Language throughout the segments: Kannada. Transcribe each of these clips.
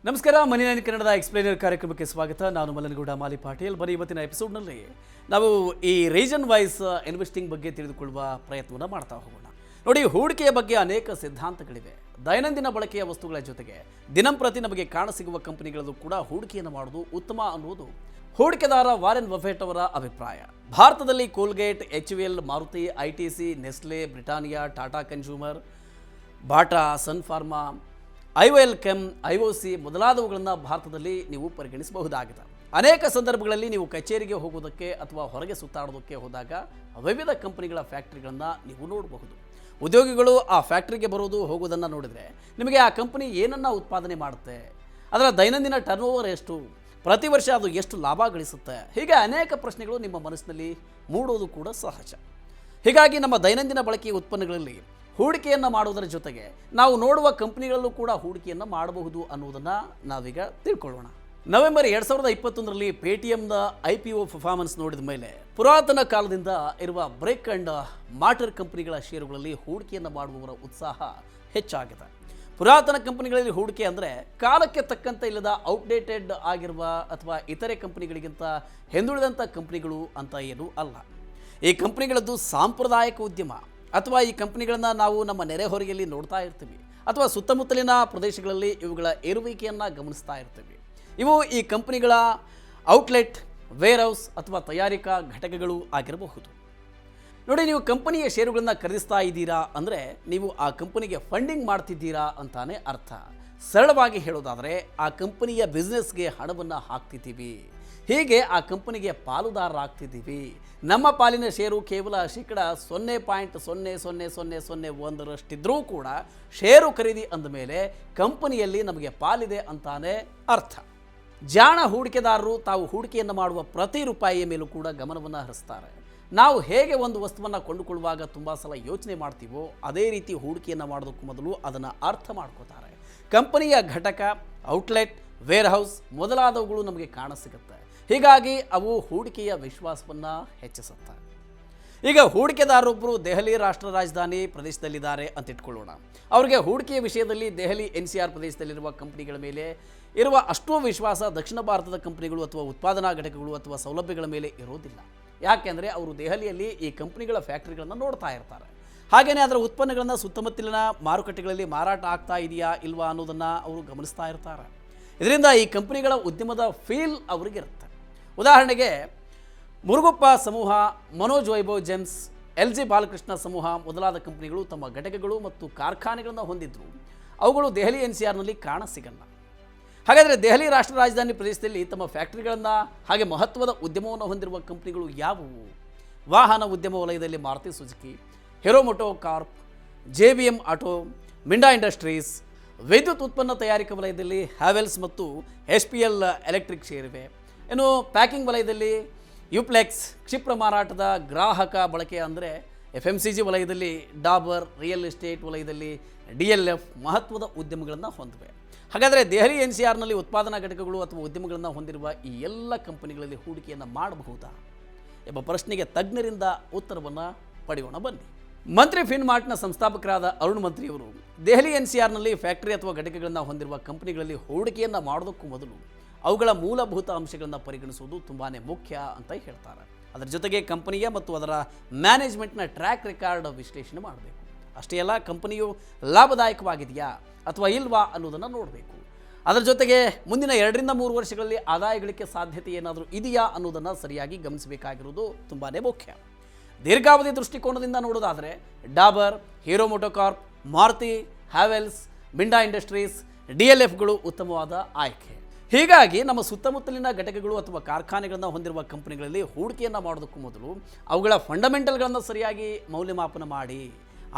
ನಮಸ್ಕಾರ. ಮನಿ ನೈನ್ ಕನ್ನಡದ ಎಕ್ಸ್ಪ್ಲೇನರ್ ಕಾರ್ಯಕ್ರಮಕ್ಕೆ ಸ್ವಾಗತ. ನಾನು ಮಲ್ಲನಗೌಡ ಮಾಲಿ ಪಾಟೀಲ್. ಬರೀ ಇವತ್ತಿನ ಎಪಿಸೋಡ್ನಲ್ಲಿ ನಾವು ಈ ರೀಜನ್ ವೈಸ್ ಇನ್ವೆಸ್ಟಿಂಗ್ ಬಗ್ಗೆ ತಿಳಿದುಕೊಳ್ಳುವ ಪ್ರಯತ್ನವನ್ನು ಮಾಡ್ತಾ ಹೋಗೋಣ. ನೋಡಿ, ಹೂಡಿಕೆಯ ಬಗ್ಗೆ ಅನೇಕ ಸಿದ್ಧಾಂತಗಳಿವೆ. ದೈನಂದಿನ ಬಳಕೆಯ ವಸ್ತುಗಳ ಜೊತೆಗೆ ದಿನಂಪ್ರತಿ ನಮಗೆ ಕಾಣಸಿಗುವ ಕಂಪನಿಗಳಲ್ಲೂ ಕೂಡ ಹೂಡಿಕೆಯನ್ನು ಮಾಡೋದು ಉತ್ತಮ ಅನ್ನುವುದು ಹೂಡಿಕೆದಾರ ವಾರೆನ್ ಬಫೆಟ್ ಅವರ ಅಭಿಪ್ರಾಯ. ಭಾರತದಲ್ಲಿ Colgate, HUL, Maruti, ITC, Nestle, Britannia, Tata Consumer, Bata, Sun Pharma, IOL Chem, IOC ಮೊದಲಾದವುಗಳನ್ನು ಭಾರತದಲ್ಲಿ ನೀವು ಪರಿಗಣಿಸಬಹುದಾಗಿದೆ. ಅನೇಕ ಸಂದರ್ಭಗಳಲ್ಲಿ ನೀವು ಕಚೇರಿಗೆ ಹೋಗೋದಕ್ಕೆ ಅಥವಾ ಹೊರಗೆ ಸುತ್ತಾಡೋದಕ್ಕೆ ಹೋದಾಗ ವಿವಿಧ ಕಂಪನಿಗಳ ಫ್ಯಾಕ್ಟ್ರಿಗಳನ್ನು ನೀವು ನೋಡಬಹುದು. ಉದ್ಯೋಗಿಗಳು ಆ ಫ್ಯಾಕ್ಟ್ರಿಗೆ ಬರೋದು ಹೋಗೋದನ್ನು ನೋಡಿದರೆ ನಿಮಗೆ ಆ ಕಂಪನಿ ಏನನ್ನು ಉತ್ಪಾದನೆ ಮಾಡುತ್ತೆ, ಅದರ ದೈನಂದಿನ ಟರ್ನ್ ಓವರ್ ಎಷ್ಟು, ಪ್ರತಿ ವರ್ಷ ಅದು ಎಷ್ಟು ಲಾಭ ಗಳಿಸುತ್ತೆ, ಹೀಗೆ ಅನೇಕ ಪ್ರಶ್ನೆಗಳು ನಿಮ್ಮ ಮನಸ್ಸಿನಲ್ಲಿ ಮೂಡೋದು ಕೂಡ ಸಹಜ. ಹೀಗಾಗಿ ನಮ್ಮ ದೈನಂದಿನ ಬಳಕೆಯ ಉತ್ಪನ್ನಗಳಲ್ಲಿ ಹೂಡಿಕೆಯನ್ನು ಮಾಡುವುದರ ಜೊತೆಗೆ ನಾವು ನೋಡುವ ಕಂಪನಿಗಳಲ್ಲೂ ಕೂಡ ಹೂಡಿಕೆಯನ್ನು ಮಾಡಬಹುದು ಅನ್ನೋದನ್ನು ನಾವೀಗ ತಿಳ್ಕೊಳ್ಳೋಣ. ನವೆಂಬರ್ 2021ರಲ್ಲಿ ಪೇಟಿಎಂನ IPO ಪರ್ಫಾರ್ಮೆನ್ಸ್ ನೋಡಿದ ಮೇಲೆ ಪುರಾತನ ಕಾಲದಿಂದ ಇರುವ ಬ್ರೇಕ್ ಆ್ಯಂಡ್ ಮಾರ್ಟರ್ ಕಂಪನಿಗಳ ಷೇರುಗಳಲ್ಲಿ ಹೂಡಿಕೆಯನ್ನು ಮಾಡುವವರ ಉತ್ಸಾಹ ಹೆಚ್ಚಾಗಿದೆ. ಪುರಾತನ ಕಂಪನಿಗಳಲ್ಲಿ ಹೂಡಿಕೆ ಅಂದರೆ ಕಾಲಕ್ಕೆ ತಕ್ಕಂತೆ ಇಲ್ಲದ ಔಟ್ಡೇಟೆಡ್ ಆಗಿರುವ ಅಥವಾ ಇತರೆ ಕಂಪನಿಗಳಿಗಿಂತ ಹಿಂದುಳಿದಂಥ ಕಂಪನಿಗಳು ಅಂತ ಏನೂ ಅಲ್ಲ. ಈ ಕಂಪನಿಗಳದ್ದು ಸಾಂಪ್ರದಾಯಿಕ ಉದ್ಯಮ ಅಥವಾ ಈ ಕಂಪನಿಗಳನ್ನು ನಾವು ನಮ್ಮ ನೆರೆಹೊರೆಯಲ್ಲಿ ನೋಡ್ತಾ ಇರ್ತೀವಿ ಅಥವಾ ಸುತ್ತಮುತ್ತಲಿನ ಪ್ರದೇಶಗಳಲ್ಲಿ ಇವುಗಳ ಏರುವಿಕೆಯನ್ನು ಗಮನಿಸ್ತಾ ಇರ್ತೀವಿ. ಇವು ಈ ಕಂಪನಿಗಳ ಔಟ್ಲೆಟ್, ವೇರ್ಹೌಸ್ ಅಥವಾ ತಯಾರಿಕಾ ಘಟಕಗಳು ಆಗಿರಬಹುದು. ನೋಡಿ, ನೀವು ಕಂಪನಿಯ ಷೇರುಗಳನ್ನು ಖರೀದಿಸ್ತಾ ಇದ್ದೀರಾ ಅಂದರೆ ನೀವು ಆ ಕಂಪನಿಗೆ ಫಂಡಿಂಗ್ ಮಾಡ್ತಿದ್ದೀರಾ ಅಂತಾನೆ ಅರ್ಥ. ಸರಳವಾಗಿ ಹೇಳೋದಾದರೆ ಆ ಕಂಪನಿಯ ಬಿಸ್ನೆಸ್ಗೆ ಹಣವನ್ನು ಹಾಕ್ತಿದ್ದೀವಿ, ಹೀಗೆ ಆ ಕಂಪನಿಗೆ ಪಾಲುದಾರರಾಗ್ತಿದ್ದೀವಿ. ನಮ್ಮ ಪಾಲಿನ ಷೇರು ಕೇವಲ ಶೇಕಡ 0.00001ರಷ್ಟಿದ್ರೂ ಕೂಡ ಷೇರು ಖರೀದಿ ಅಂದ ಮೇಲೆ ಕಂಪನಿಯಲ್ಲಿ ನಮಗೆ ಪಾಲಿದೆ ಅಂತಾನೆ ಅರ್ಥ. ಜಾಣ ಹೂಡಿಕೆದಾರರು ತಾವು ಹೂಡಿಕೆಯನ್ನು ಮಾಡುವ ಪ್ರತಿ ರೂಪಾಯಿಯ ಮೇಲೂ ಕೂಡ ಗಮನವನ್ನು ಹರಿಸ್ತಾರೆ. ನಾವು ಹೇಗೆ ಒಂದು ವಸ್ತುವನ್ನು ಕೊಂಡುಕೊಳ್ಳುವಾಗ ತುಂಬ ಸಲ ಯೋಚನೆ ಮಾಡ್ತೀವೋ ಅದೇ ರೀತಿ ಹೂಡಿಕೆಯನ್ನು ಮಾಡೋದಕ್ಕೂ ಮೊದಲು ಅದನ್ನು ಅರ್ಥ ಮಾಡ್ಕೋತಾರೆ. ಕಂಪನಿಯ ಘಟಕ, ಔಟ್ಲೆಟ್, ವೇರ್ಹೌಸ್ ಮೊದಲಾದವುಗಳು ನಮಗೆ ಕಾಣಸಿಗುತ್ತೆ. ಹೀಗಾಗಿ ಅವು ಹೂಡಿಕೆಯ ವಿಶ್ವಾಸವನ್ನು ಹೆಚ್ಚಿಸುತ್ತೆ. ಈಗ ಹೂಡಿಕೆದಾರರೊಬ್ಬರು ದೆಹಲಿ ರಾಷ್ಟ್ರ ರಾಜಧಾನಿ ಪ್ರದೇಶದಲ್ಲಿದ್ದಾರೆ ಅಂತ ಇಟ್ಕೊಳ್ಳೋಣ. ಅವರಿಗೆ ಹೂಡಿಕೆಯ ವಿಷಯದಲ್ಲಿ ದೆಹಲಿ NCR ಪ್ರದೇಶದಲ್ಲಿರುವ ಕಂಪನಿಗಳ ಮೇಲೆ ಇರುವ ಅಷ್ಟೂ ವಿಶ್ವಾಸ ದಕ್ಷಿಣ ಭಾರತದ ಕಂಪನಿಗಳು ಅಥವಾ ಉತ್ಪಾದನಾ ಘಟಕಗಳು ಅಥವಾ ಸೌಲಭ್ಯಗಳ ಮೇಲೆ ಇರೋದಿಲ್ಲ. ಯಾಕೆಂದರೆ ಅವರು ದೆಹಲಿಯಲ್ಲಿ ಈ ಕಂಪನಿಗಳ ಫ್ಯಾಕ್ಟ್ರಿಗಳನ್ನು ನೋಡ್ತಾ ಇರ್ತಾರೆ. ಹಾಗೆಯೇ ಅದರ ಉತ್ಪನ್ನಗಳನ್ನು ಸುತ್ತಮುತ್ತಲಿನ ಮಾರುಕಟ್ಟೆಗಳಲ್ಲಿ ಮಾರಾಟ ಆಗ್ತಾ ಇದೆಯಾ ಇಲ್ವಾ ಅನ್ನೋದನ್ನು ಅವರು ಗಮನಿಸ್ತಾ ಇರ್ತಾರೆ. ಇದರಿಂದ ಈ ಕಂಪನಿಗಳ ಉದ್ಯಮದ ಫೀಲ್ ಅವರಿಗಿರುತ್ತೆ. ಉದಾಹರಣೆಗೆ ಮುರುಗಪ್ಪ ಸಮೂಹ, ಮನೋಜ್ ವೈಭವ್ ಜೆಮ್ಸ್, LG ಬಾಲಕೃಷ್ಣ ಸಮೂಹ ಮೊದಲಾದ ಕಂಪನಿಗಳು ತಮ್ಮ ಘಟಕಗಳು ಮತ್ತು ಕಾರ್ಖಾನೆಗಳನ್ನು ಹೊಂದಿದ್ರು. ಅವುಗಳು ದೆಹಲಿ NCRನಲ್ಲಿ ಕಾಣಸಿಗಲ್ಲ. ಹಾಗಾದರೆ ದೆಹಲಿ ರಾಷ್ಟ್ರ ರಾಜಧಾನಿ ಪ್ರದೇಶದಲ್ಲಿ ತಮ್ಮ ಫ್ಯಾಕ್ಟ್ರಿಗಳನ್ನು ಹಾಗೆ ಮಹತ್ವದ ಉದ್ಯಮವನ್ನು ಹೊಂದಿರುವ ಕಂಪನಿಗಳು ಯಾವುವು? ವಾಹನ ಉದ್ಯಮ ವಲಯದಲ್ಲಿ Maruti Suzuki, Hero Moto carp, JBM Auto, Minda Industries, ವಿದ್ಯುತ್ ಉತ್ಪನ್ನ ತಯಾರಿಕಾ ವಲಯದಲ್ಲಿ ಹ್ಯಾವೆಲ್ಸ್ ಮತ್ತು HPL ಎಲೆಕ್ಟ್ರಿಕ್ ಸೇರಿವೆ. ಇನ್ನು ಪ್ಯಾಕಿಂಗ್ ವಲಯದಲ್ಲಿ ಯುಪ್ಲೆಕ್ಸ್, ಕ್ಷಿಪ್ರ ಮಾರಾಟದ ಗ್ರಾಹಕ ಬಳಕೆ ಅಂದರೆ FMCG ವಲಯದಲ್ಲಿ ಡಾಬರ್, ರಿಯಲ್ ಎಸ್ಟೇಟ್ ವಲಯದಲ್ಲಿ DLF ಮಹತ್ವದ ಉದ್ಯಮಗಳನ್ನು ಹೊಂದಿವೆ. ಹಾಗಾದರೆ ದೆಹಲಿ NCRನಲ್ಲಿ ಉತ್ಪಾದನಾ ಘಟಕಗಳು ಅಥವಾ ಉದ್ಯಮಗಳನ್ನು ಹೊಂದಿರುವ ಈ ಎಲ್ಲ ಕಂಪನಿಗಳಲ್ಲಿ ಹೂಡಿಕೆಯನ್ನು ಮಾಡಬಹುದಾ ಎಂಬ ಪ್ರಶ್ನೆಗೆ ತಜ್ಞರಿಂದ ಉತ್ತರವನ್ನು ಪಡೆಯೋಣ ಬನ್ನಿ. ಮಂತ್ರಿ ಫಿನ್ಮಾರ್ಟ್ನ ಸಂಸ್ಥಾಪಕರಾದ ಅರುಣ್ ಮಂತ್ರಿಯವರು ದೆಹಲಿ NCRನಲ್ಲಿ ಫ್ಯಾಕ್ಟರಿ ಅಥವಾ ಘಟಕಗಳನ್ನು ಹೊಂದಿರುವ ಕಂಪನಿಗಳಲ್ಲಿ ಹೂಡಿಕೆಯನ್ನು ಮಾಡೋದಕ್ಕೂ ಮೊದಲು ಅವುಗಳ ಮೂಲಭೂತ ಅಂಶಗಳನ್ನು ಪರಿಗಣಿಸುವುದು ತುಂಬಾ ಮುಖ್ಯ ಅಂತ ಹೇಳ್ತಾರೆ. ಅದರ ಜೊತೆಗೆ ಕಂಪನಿಯ ಮತ್ತು ಅದರ ಮ್ಯಾನೇಜ್ಮೆಂಟ್ನ ಟ್ರ್ಯಾಕ್ ರೆಕಾರ್ಡ್ ವಿಶ್ಲೇಷಣೆ ಮಾಡಬೇಕು. ಅಷ್ಟೇ ಅಲ್ಲ, ಕಂಪನಿಯು ಲಾಭದಾಯಕವಾಗಿದೆಯಾ ಅಥವಾ ಇಲ್ವಾ ಅನ್ನೋದನ್ನು ನೋಡಬೇಕು. ಅದರ ಜೊತೆಗೆ ಮುಂದಿನ 2 ರಿಂದ 3 ವರ್ಷಗಳಲ್ಲಿ ಆದಾಯ ಗಳಿಕೆ ಸಾಧ್ಯತೆ ಏನಾದರೂ ಇದೆಯಾ ಅನ್ನೋದನ್ನು ಸರಿಯಾಗಿ ಗಮನಿಸಬೇಕಾಗಿರೋದು ತುಂಬಾ ಮುಖ್ಯ. ದೀರ್ಘಾವಧಿ ದೃಷ್ಟಿಕೋನದಿಂದ ನೋಡೋದಾದರೆ Dabur, Hero Moto Corp, Maruti, Havells, Minda Industries, DLFಗಳು ಉತ್ತಮವಾದ ಆಯ್ಕೆ. ಹೀಗಾಗಿ ನಮ್ಮ ಸುತ್ತಮುತ್ತಲಿನ ಘಟಕಗಳು ಅಥವಾ ಕಾರ್ಖಾನೆಗಳನ್ನು ಹೊಂದಿರುವ ಕಂಪನಿಗಳಲ್ಲಿ ಹೂಡಿಕೆಯನ್ನು ಮಾಡೋದಕ್ಕೂ ಮೊದಲು ಅವುಗಳ ಫಂಡಮೆಂಟಲ್ಗಳನ್ನು ಸರಿಯಾಗಿ ಮೌಲ್ಯಮಾಪನ ಮಾಡಿ.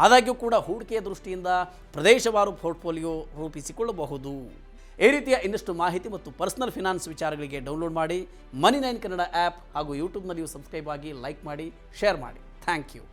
ಆದಾಗ್ಯೂ ಕೂಡ ಹೂಡಿಕೆಯ ದೃಷ್ಟಿಯಿಂದ ಪ್ರದೇಶವಾರು ಪೋರ್ಟ್ಫೋಲಿಯೋ ರೂಪಿಸಿಕೊಳ್ಳಬಹುದು. ಈ ರೀತಿಯ ಇನ್ನಷ್ಟು ಮಾಹಿತಿ ಮತ್ತು ಪರ್ಸನಲ್ ಫಿನಾನ್ಸ್ ವಿಚಾರಗಳಿಗೆ ಡೌನ್ಲೋಡ್ ಮಾಡಿ ಮನಿ ನೈನ್ ಕನ್ನಡ ಆ್ಯಪ್ ಹಾಗೂ ಯೂಟ್ಯೂಬ್ನಲ್ಲಿಯೂ ಸಬ್ಸ್ಕ್ರೈಬ್ ಆಗಿ, ಲೈಕ್ ಮಾಡಿ, ಶೇರ್ ಮಾಡಿ. Thank you.